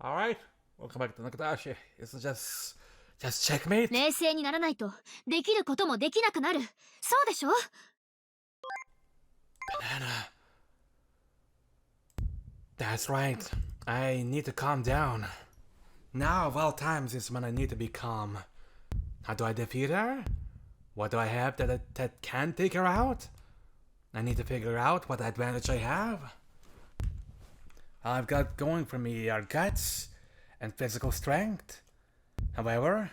Alright, welcome back to Nukitashi. This is just checkmate. 冷静にならないとできることもできなくなる。そうでしょ？ Banana. That's right. I need to calm down. Now of all times is when I need to be calm. How do I defeat her? What do I have that can take her out? I need to figure out what advantage I have. All I've got going for me are guts and physical strength. However,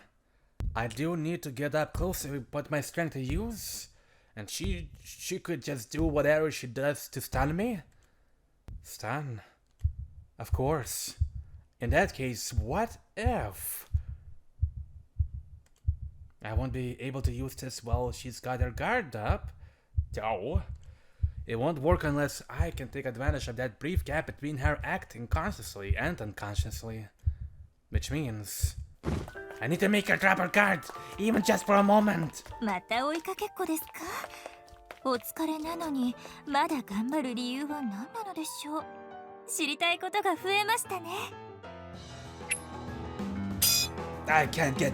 I do need to get up close to put my strength to use, and she could just do whatever she does to stun me. Stun? Of course. In that case, what if I won't be able to use this while she's got her guard up? No. It won't work unless I can take advantage of that brief gap between her acting consciously and unconsciously. Which means I need to make her drop her guard, even just for a moment. また追いかけっこですか？お疲れなのにまだ頑張る理由は何なのでしょう？知りたいことが増えましたね。I can't get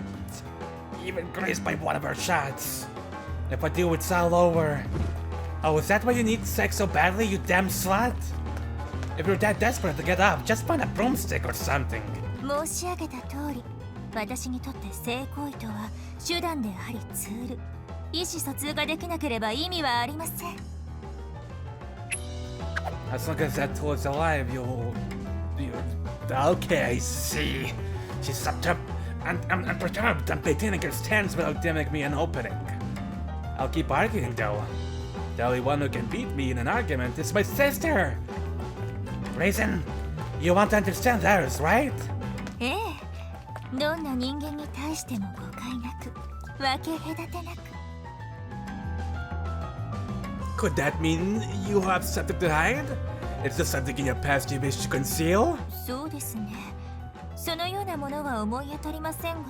even grazed by one of her shots. If I do, it's all over. Oh, is that why you need sex so badly, you damn slut? If you're that desperate to get up, just find a broomstick or something. 申し上げた通り、私にとって性行為とは手段でありツール。意思疎通ができなければ意味はありません。As long as that tool is alive, you'll... Okay, I see. She's unperturbed and maintaining her stance without giving me an opening. I'll keep arguing though. The only one who can beat me in an argument is my sister! Raisin, you want to understand ours, right? ええ、どんな人間に対しても誤解なく、分け隔てなく。Could that mean you have something to hide? Is there something in your past you wish to conceal? そうですね。そのようなものは思い当たりませんが。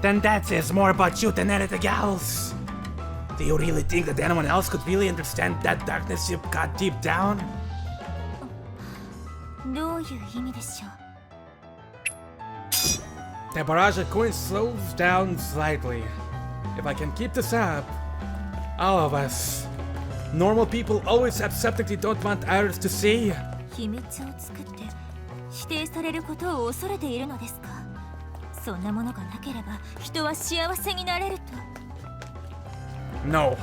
Then that says more about you than anything else. Do you really think that anyone else could really understand that darkness you've got deep down? どういう意味でしょう？ The barrage of coins slows down slightly. If I can keep this up, all of us, normal people always have something they don't want others to see. 秘密を作って否定されることを恐れているのですか？そんなものがなければ人は幸せになれると。No.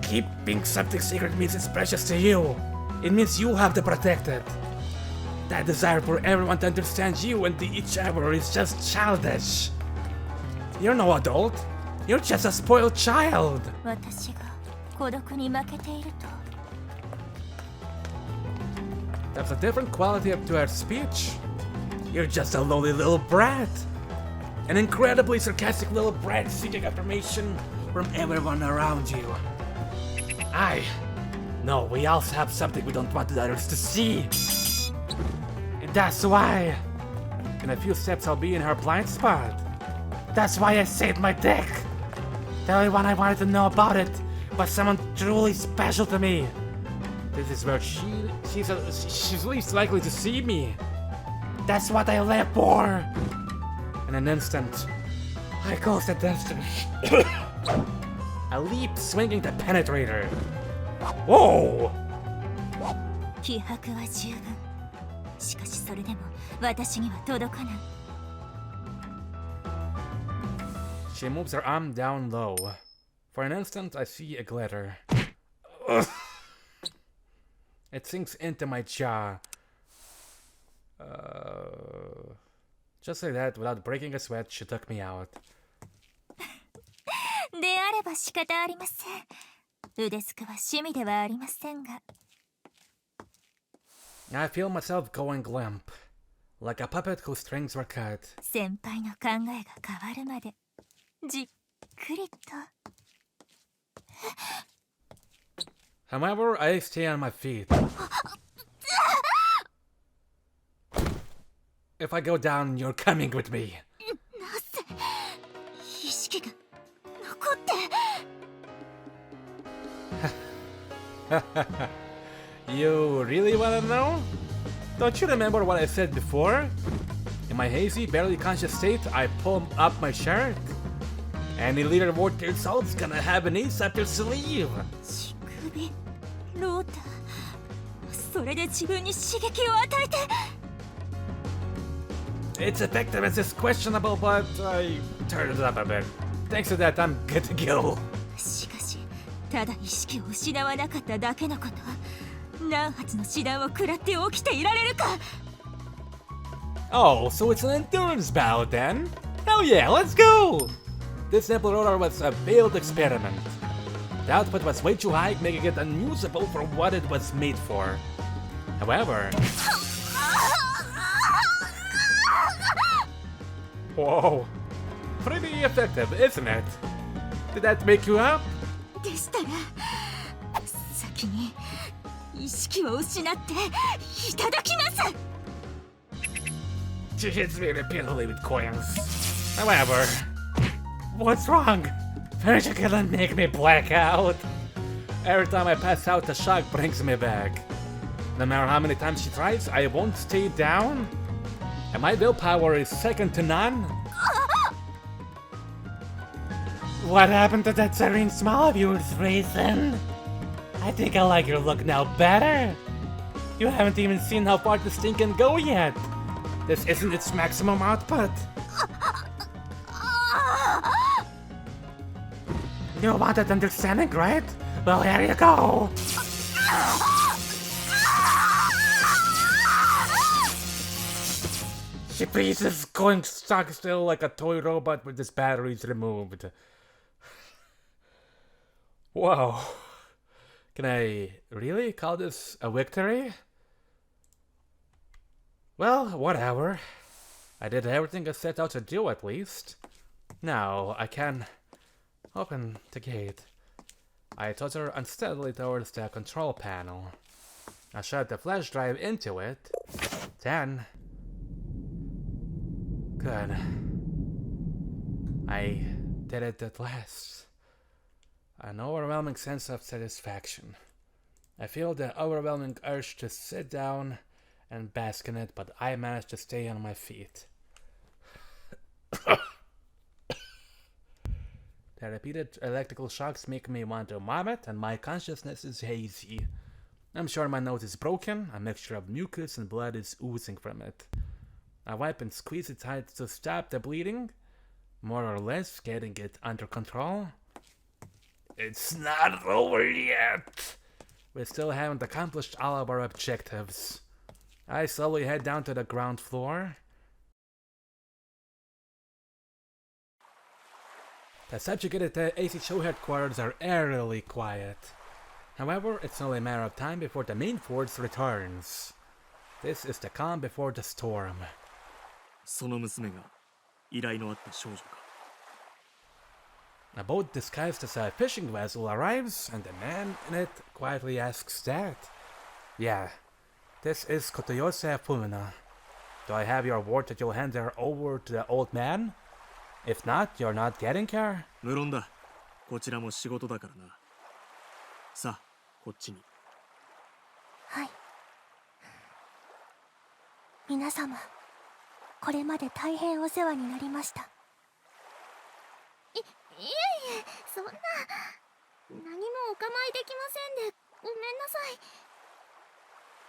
Keeping something secret means it's precious to you. It means you have to protect it. That desire for everyone to understand you and each other is just childish. You're no adult. You're just a spoiled child. 私が孤独に負けていると。That's a different quality to her speech. You're just a lonely little brat. An incredibly sarcastic little brat seeking affirmation from everyone around you. No, we also have something we don't want the others to see. And that's why, in a few steps I'll be in her blind spot. That's why I saved my dick. The only one I wanted to know about it was someone truly special to me. This is where she's least likely to see me. That's what I live for. In an instant, I close the distance. I leap, swinging to penetrate her. Whoa! 気迫は十分。しかしそれでも私には届かない。She moves her arm down low. For an instant, I see a glitter. It sinks into my jaw. Just like that, without breaking a sweat, she took me out. であれば仕方ありません。腕すくは趣味ではありませんが。I feel myself going limp, like a puppet whose strings were cut. 先輩の考えが変わるまでじっくりと。However, I stay on my feet. If I go down, you're coming with me. なぜ意識が残って。You really wanna know? Don't you remember what I said before? In my hazy, barely conscious state, I pull up my shirt. Any leader worth their salt's gonna have an ace up their sleeve. 乳首ロータそれで自分に刺激を与えて Its effectiveness is questionable, but I turned it up a bit. Thanks to that, I'm good to go. しかしただ意識を失わなかっただけのこと何発の師団を食らって起きていられるか Oh, so it's an endurance bout then? Hell yeah, let's go! This nipple roller was a failed experiment. The output was way too high, making it unusable for what it was made for. However... Whoa. Pretty effective, isn't it? Did that make you up? でしたら先に意識を失っていただきます She hits me repeatedly with coins. However... What's wrong? First you gonna make me black out. Every time I pass out, the shock brings me back. No matter how many times she tries, I won't stay down. And my willpower is second to none. What happened to that serene smile of yours, Raisin? I think I like your look now better. You haven't even seen how far this thing can go yet. This isn't its maximum output. You wanted understanding, right? Well, here you go. She freezes, going stock still like a toy robot with its batteries removed. Whoa. Can I really call this a victory? Well, whatever. I did everything I set out to do at least. Now, I can open the gate. I totter unsteadily towards the control panel. I shove the flash drive into it. Then... Good. I did it at last. An overwhelming sense of satisfaction. I feel the overwhelming urge to sit down and bask in it, but I managed to stay on my feet. The repeated electrical shocks make me want to vomit, and my consciousness is hazy. I'm sure my nose is broken, a mixture of mucus and blood is oozing from it. I wipe and squeeze it tight to stop the bleeding, more or less getting it under control. It's not over yet! We still haven't accomplished all of our objectives. I slowly head down to the ground floor. The subjugated AC show headquarters are eerily quiet. However, it's only a matter of time before the main force returns. This is the calm before the storm. その娘が依頼のあった少女か A boat disguised as a fishing vessel arrives, and the man in it quietly asks that. Yeah, this is Kotoyose Fumino. Do I have your word that you'll hand her over to the old man? If not, you're not getting her? 無論だこちらも仕事だからなさあこっちにはい皆様これまで大変お世話になりましたいえいえそんな何もお構いできませんでごめんなさい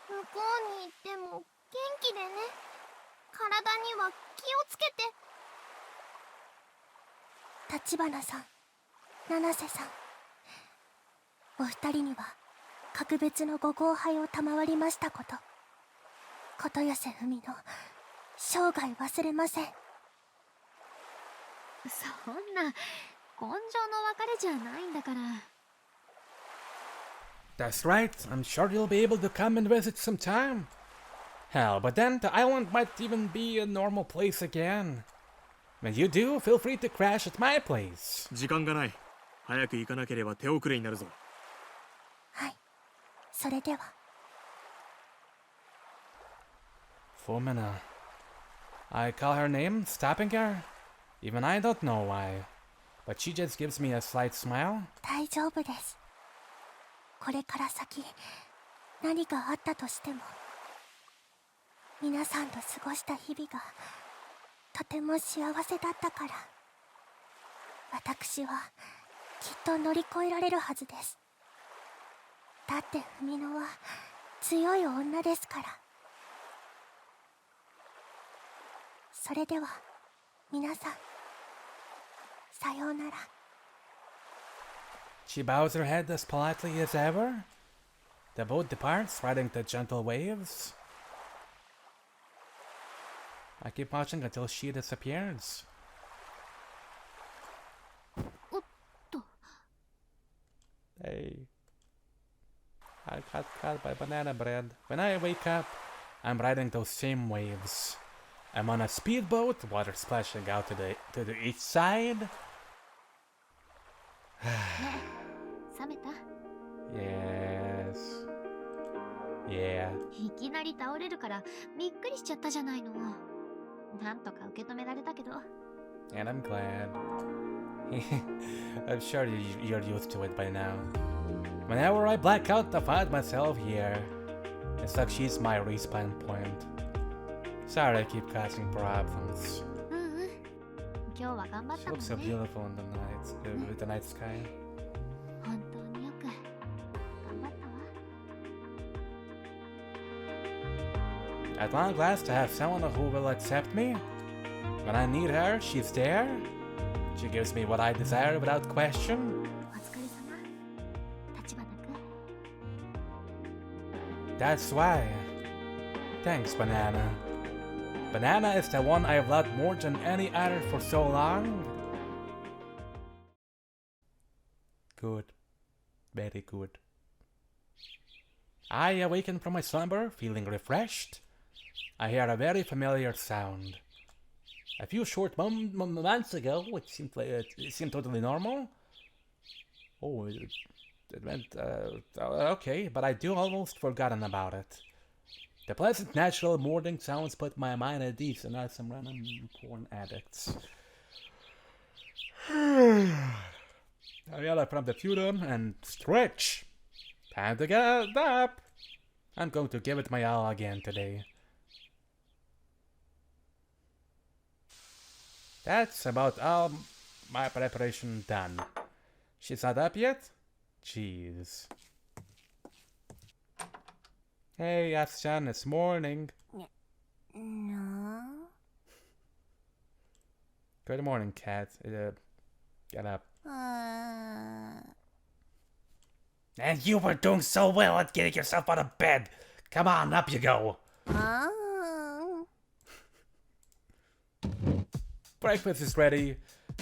向こうに行っても元気でね体には気をつけて橘さん七瀬さんお二人には格別のご豪配を賜りましたこと琴寄文の生涯忘れませんそんな根性の別れじゃないんだから That's right, I'm sure you'll be able to come and visit sometime. Hell, but then the island might even be a normal place again. When you do, feel free to crash at my place. 時間がない早く行かなければ手遅れになるぞはいそれでは Fumino. I call her name, stopping her. Even I don't know why. But she just gives me a slight smile. 大丈夫ですこれから先何があったとしても皆さんと過ごした日々がとても幸せだったから、私はきっと乗り越えられるはずです。だってフミノは強い女ですから。それでは皆さん、さようなら。 She bows her head as politely as ever. The boat departs, riding the gentle waves. I keep watching until she disappears. おっと。 Hey. I got caught by banana bread. When I wake up, I'm riding those same waves. I'm on a speedboat, water splashing out to the east side. 冷めた？ Yes. Yeah. いきなり倒れるからびっくりしちゃったじゃないの。なんとか受け止められたけど。 And I'm glad. I'm sure you're used to it by now. Whenever I black out, I find myself here. It's like she's my respawn point. Sorry I keep causing problems. うんうん。今日は頑張っ She たもん looks so ね。 beautiful in the night, with the night sky. 本当によく頑張ったわ。 At long last, I have someone who will accept me. When I need her, she's there. She gives me what I desire without question. お疲れ様。立花くん。 That's why. Thanks, Banana. Banana is the one I've loved more than any other for so long. Good. Very good. I awaken from my slumber, feeling refreshed. I hear a very familiar sound. A few short months ago, it seemed totally normal. Oh, it went, okay, but I do almost forgotten about it. The pleasant natural morning sounds put my mind at ease and not some random porn addicts. I yell up from the futon and stretch. Time to get up. I'm going to give it my all again today. That's about all my preparation done. She's not up yet? Jeez. Hey, Yatsu-chan, it's morning. No. Good morning, cat. Get up. And you were doing so well at getting yourself out of bed. Come on, up you go. Breakfast is ready.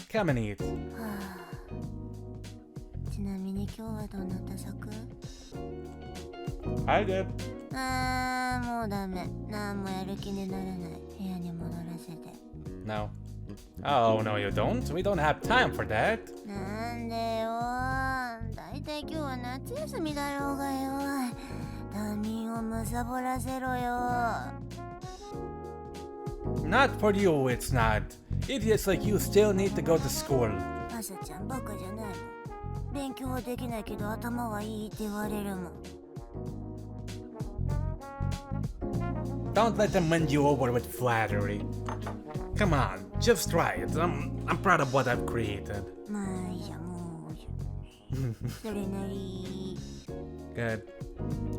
Come and eat. ちなみに今日はどなた作？ I did. もうダメ。なんもやる気にならない。部屋に戻らせて。 No. Oh, no, you don't. We don't have time for that. なんでよ。だいたい今日は夏休みだろうがよ。他人をむさぼらせろよ。 Not for you, it's not. Idiots like you still need to go to school. 朝ちゃんバカじゃないもん。勉強はできないけど頭はいいって言われるもん。 Don't let them win you over with flattery. Come on, just try it. I'm proud of what I've created. まあいいじゃん、もういいじゃん。それなり。 Good.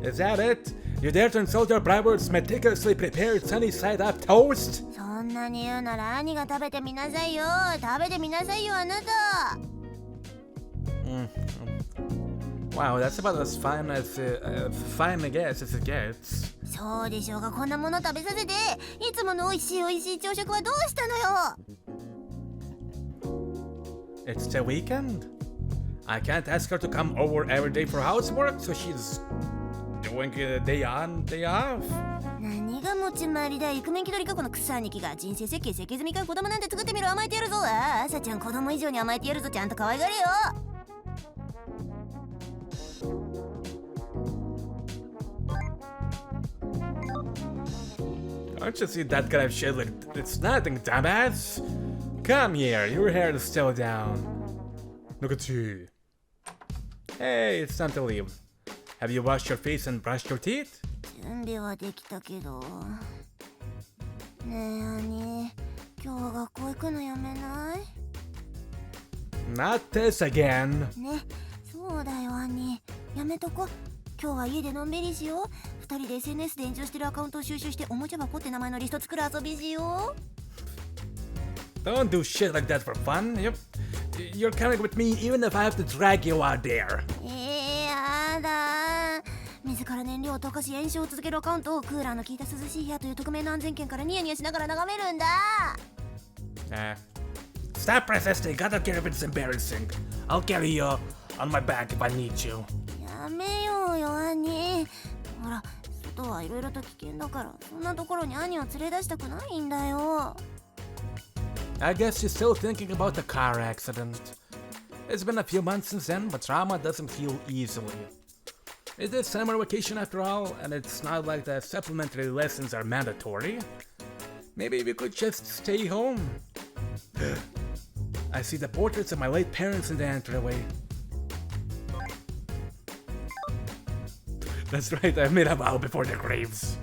Is that it? You dare to insult your brother's meticulously prepared sunny side up toast? そんなに言うなら兄が食べてみなさいよ。食べてみなさいよ、あなた。Wow, that's about as fine as fine I guess as it gets. そうでしょうが、こんなもの食べさせて。いつもの美味しい朝食はどうしたのよ。 It's the weekend. I can't ask her to come over every day for housework, so she's doing it a day on, day off. 何が持ち回りだ。イクメン気取りかこの草兄貴が。人生設計設計済みから子供なんて作ってみろ。甘えてやるぞ。朝ちゃん子供以上に甘えてやるぞ。ちゃんと可愛がれよ。 Don't you see that kind of shit? Like, it's nothing, dumbass. Come here, your hair is still down. Look at you. Hey, it's time to leave. Have you washed your face and brushed your teeth? 準備はできたけど。ねえ兄、今日は学校行くのやめない？ Not this again. ね、そうだよ兄、やめとこ。今日は家でのんびりしよう。二人で SNS で炎上してるアカウントを収集しておもちゃ箱って名前のリスト作る遊びしよう。 Don't do shit like that for fun. You're coming with me even if I have to drag you out there. やだ。自ら燃料を溶かし炎症を続けるアカウントをクーラーの効いた涼しい部屋という匿名の安全圏からニヤニヤしながら眺めるんだ。Stop resisting. Gotta care if it's embarrassing. I'll carry you on my back if I need you. やめようよ兄。ほら、外はいろいろと危険だから、そんなところに兄を連れ出したくないんだよ。I guess you're still thinking about the car accident. It's been a few months since then, but trauma doesn't heal easily. It is summer vacation after all, and it's not like the supplementary lessons are mandatory. Maybe we could just stay home. I see the portraits of my late parents in the entryway. That's right, I made a vow before their graves.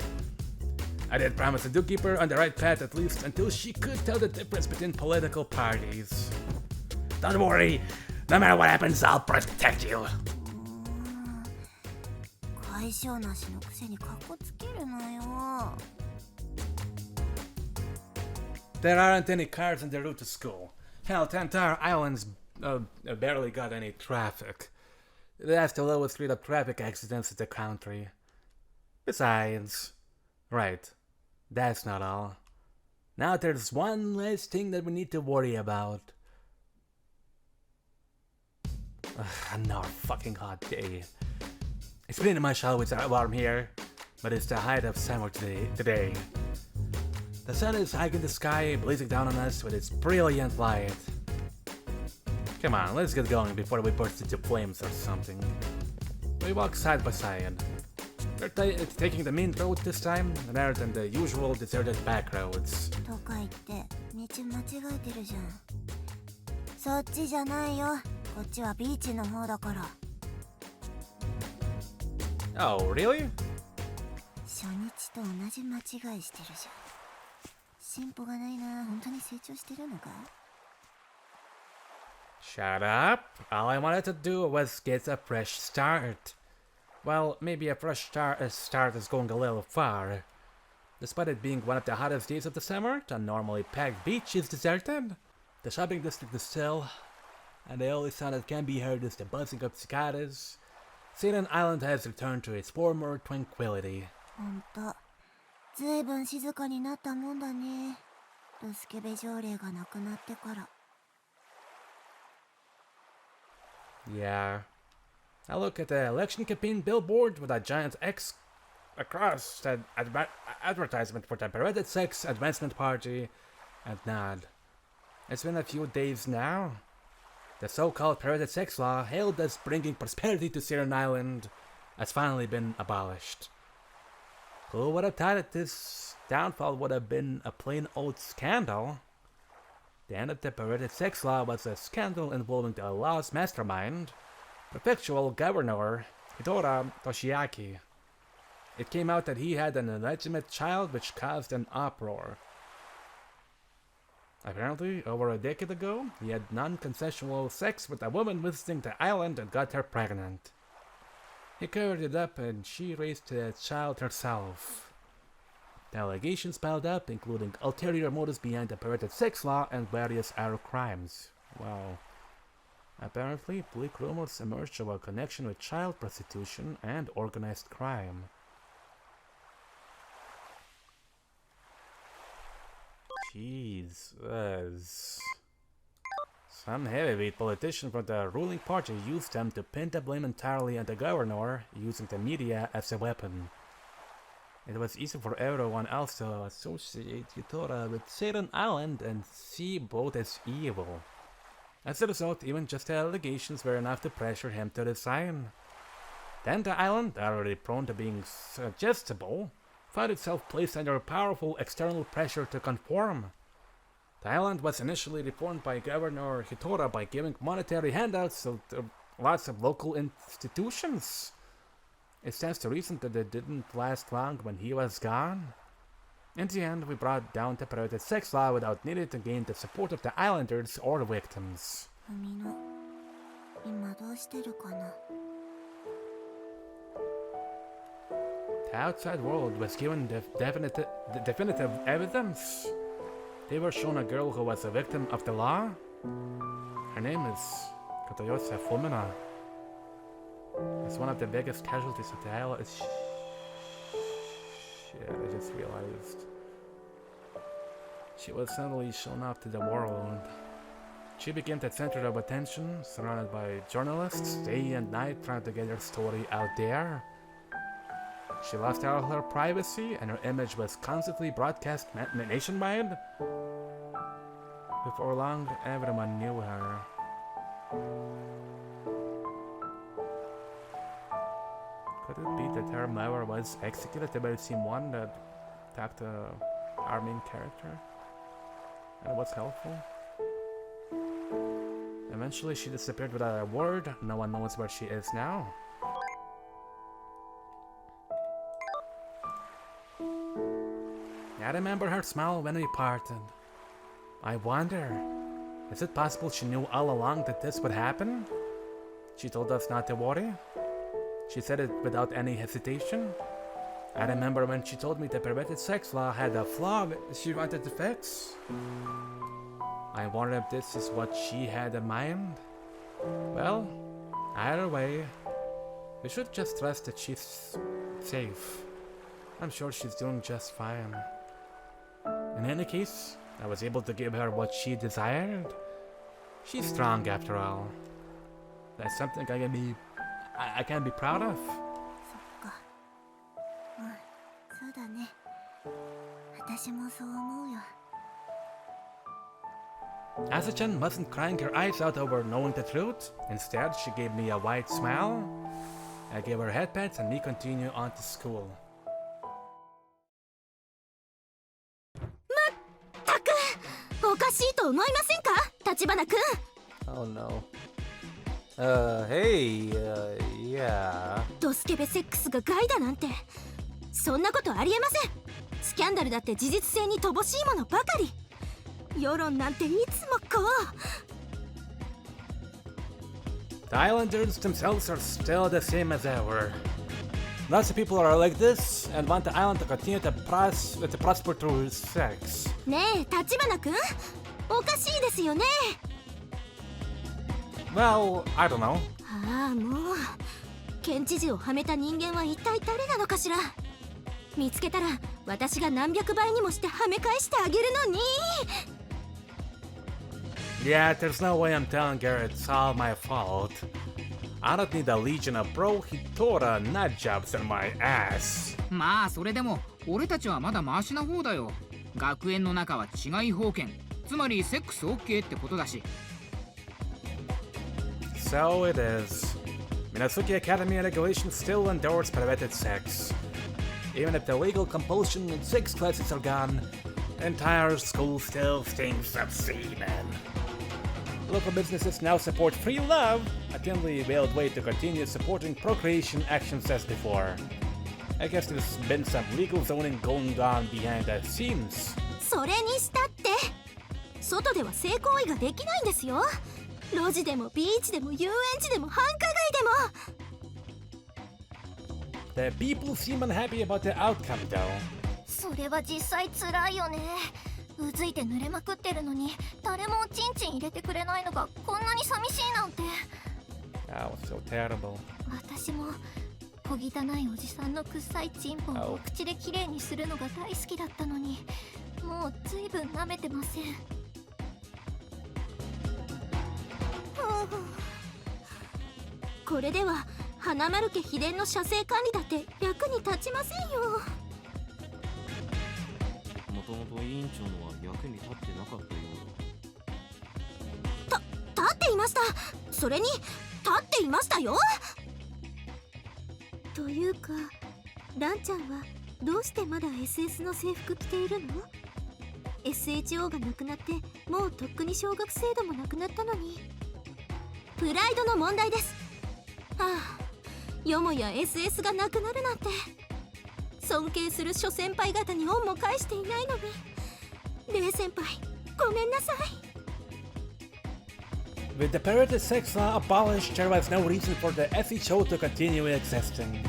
I did promise to keep her on the right path at least until she could tell the difference between political parties. Don't worry, no matter what happens, I'll protect you. 解消なしのくせにカッコつけるなよ。 There aren't any cars on the route to school. Hell, the entire island's barely got any traffic. It has the lowest rate of traffic accidents in the country. Besides, right, that's not all. Now there's one last thing that we need to worry about. Another fucking hot day. It's pretty much always warm here, but it's the height of summer today. The sun is high in the sky, blazing down on us with its brilliant light. Come on, let's get going before we burst into flames or something. We walk side by side. We're taking the main road this time, rather than the usual deserted back roads. とか言って道間違えてるじゃん。そっちじゃないよ。こっちはビーチの方だから。 Oh, really? 初日と同じ間違いしてるじゃん。進歩がないな。本当に成長してるのか？ Shut up. All I wanted to do was get a fresh start. Well, maybe a fresh start is going a little far. Despite it being one of the hottest days of the summer, the normally packed beach is deserted. The shopping district is still, and the only sound that can be heard is the buzzing of cicadas. Satan Island has returned to its former tranquility. ほんと、ずいぶん静かになったもんだね。ドスケベ条例がなくなってから。 Yeah. I look at the election campaign billboard with a giant X across that advertisement for the Paraded Sex Advancement Party and nod. It's been a few days now. The so-called Paraded Sex law, hailed as bringing prosperity to Siren Island, has finally been abolished. Who would have thought that this downfall would have been a plain old scandal? The end of the Paraded Sex law was a scandal involving the law's mastermind, Prefectural Governor Hidora Toshiaki. It came out that he had an illegitimate child which caused an uproar. Apparently, over a decade ago, he had non-consensual sex with a woman visiting the island and got her pregnant. He covered it up and she raised the child herself. The allegations piled up, including ulterior motives behind the Paraded Sex law and various other crimes. Wow. Apparently, bleak rumors emerged of a connection with child prostitution and organized crime. Jesus. Some heavyweight politician from the ruling party used them to pin the blame entirely on the governor, using the media as a weapon. It was easy for everyone else to associate Yutora with Satan Island and see both as evil. As a result, even just the allegations were enough to pressure him to resign. Then the island, already prone to being suggestible, found itself placed under powerful external pressure to conform. The island was initially reformed by Governor Hitora by giving monetary handouts to lots of local institutions. It stands to reason that it didn't last long when he was gone. In the end, we brought down the perverted sex law without needing to gain the support of the islanders or victims. ふみの今どうしてるかな。 The outside world was given definitive evidence. They were shown a girl who was a victim of the law. Her name is Kotoyose Fumino. It's one of the biggest casualties of the island. Shit, I just realized. She was suddenly shown up to the world. She became the center of attention, surrounded by journalists day and night trying to get her story out there. She lost all her privacy, and her image was constantly broadcast nationwide. Before long, everyone knew her. Could it be that her mother was executed the very same one that attacked our main character? And it was helpful. Eventually, she disappeared without a word. No one knows where she is now. I remember her smile when we parted. I wonder, is it possible she knew all along that this would happen? She told us not to worry. She said it without any hesitation. I remember when she told me the perverted sex law had a flaw she wanted to fix. I wonder if this is what she had in mind. Well, either way, we should just trust that she's safe. I'm sure she's doing just fine. In any case, I was able to give her what she desired. She's strong after all. That's something I can be proud of. そっか。うん、そうだね。私もそう思うよ。 Asa-chan wasn't crying her eyes out over knowing the truth. Instead, she gave me a wide smile. I gave her headpats and we continue on to school. たく、おかしいと思いませんか、橘くん。 Oh no. Hey, yeah. ドスケベセックスが害だなんて、そんなことありえません。スキャンダルだって事実性に乏しいものばかり。世論なんていつもこう。 The islanders themselves are still the same as ever. Lots of people are like this and want the island to continue to prosper through sex. ねえ、橘くん、おかしいですよね。 Well, I don't know. ああ、もう県知事をはめた人間は一体誰なのかしら。見つけたら私が何百倍にもしてはめ返してあげるのに。 Yeah, there's no way I'm telling her it's all my fault. I don't need a legion of pro-hitora nut jobs in my ass. まあそれでも俺たちはまだマシな方だよ。学園の中は違い法権、つまりセックス OK ってことだし。 So it is. Minazuki Academy regulations still endorse perverted sex. Even if the legal compulsion and sex classes are gone, the entire school still stinks of semen. Local businesses now support free love, a thinly veiled way to continue supporting procreation actions as before. I guess there's been some legal zoning going on behind the scenes. それにしたって外では性行為ができないんですよ。路地でもビーチでも遊園地でも繁華街でも。 The people seem unhappy about the outcome though. それは実際つらいよね。うずいて濡れまくってるのに誰もチンチン入れてくれないのがこんなに寂しいなんて。 That was so terrible. 私も小汚いおじさんの臭いチンポをお口できれいにするのが大好きだったのに、もうずいぶん舐めてません。これでは花丸家秘伝の射精管理だって役に立ちませんよ。もともと委員長のは役に立ってなかったよう立っていました。それに立っていましたよ。というかランちゃんはどうしてまだ SS の制服着ているの？ SHO がなくなってもうとっくに小学制度もなくなったのに。プライドの問題です。はあ、よもや SS がなくなるなんて。そ尊敬する諸先輩方に恩も返していないのに。レイ先輩、ごめんなさい。 With the pirated sex law abolished, there was no reason for the SE show to continue existing.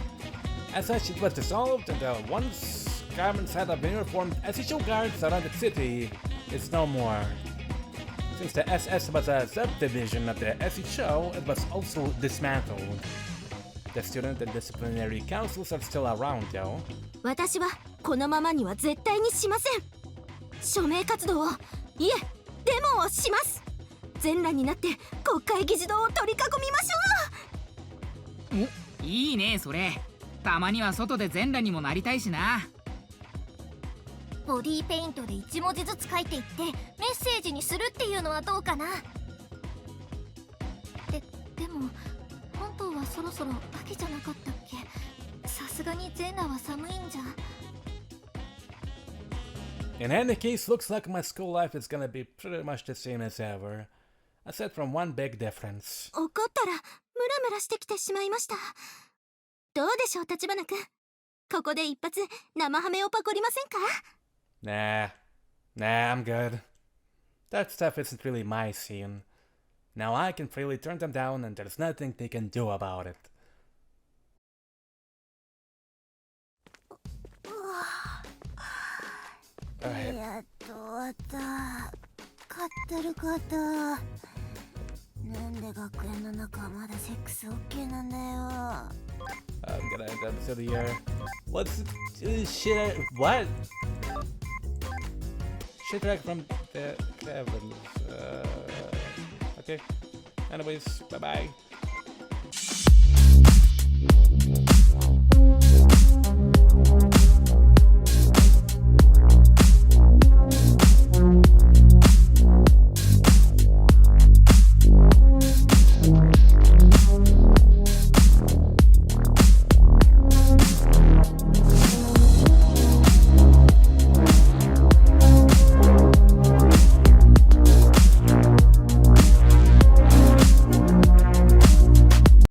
As such, it was dissolved, and the once garment set of uniformed SE show guards around the city is no more. Since the SS was a subdivision of the SE show, it was also dismantled. The student and disciplinary councils are still around, though. 私はこのままには絶対にしません。署名活動を、いえ、デモをします。全裸になって国会議事堂を取り囲みましょお、いいねそれ。たまには外で全裸にもなりたいしな。う。ボディーペイントで1文字ずつ書いていってメッセージにするっていうのはどうかな。でも本当はそろそろ秋じゃなかったっけ。さすがに全裸は寒いんじゃ。 In any case, looks like my school life is gonna be pretty much the same as ever. Aside from one big difference. 怒ったらムラムラしてきてしまいました。どうでしょう、立花君。ここで一発生ハメをパコりませんか？ Nah, I'm good. That stuff isn't really my scene. Now I can freely turn them down and there's nothing they can do about it. やっと終わった。かってるかった。なんで学園の中はまだセックス OK なんだよ。 I'm gonna end up to the year. What's shit? What? Shipwreck from the heavens. Okay. Anyways, bye bye.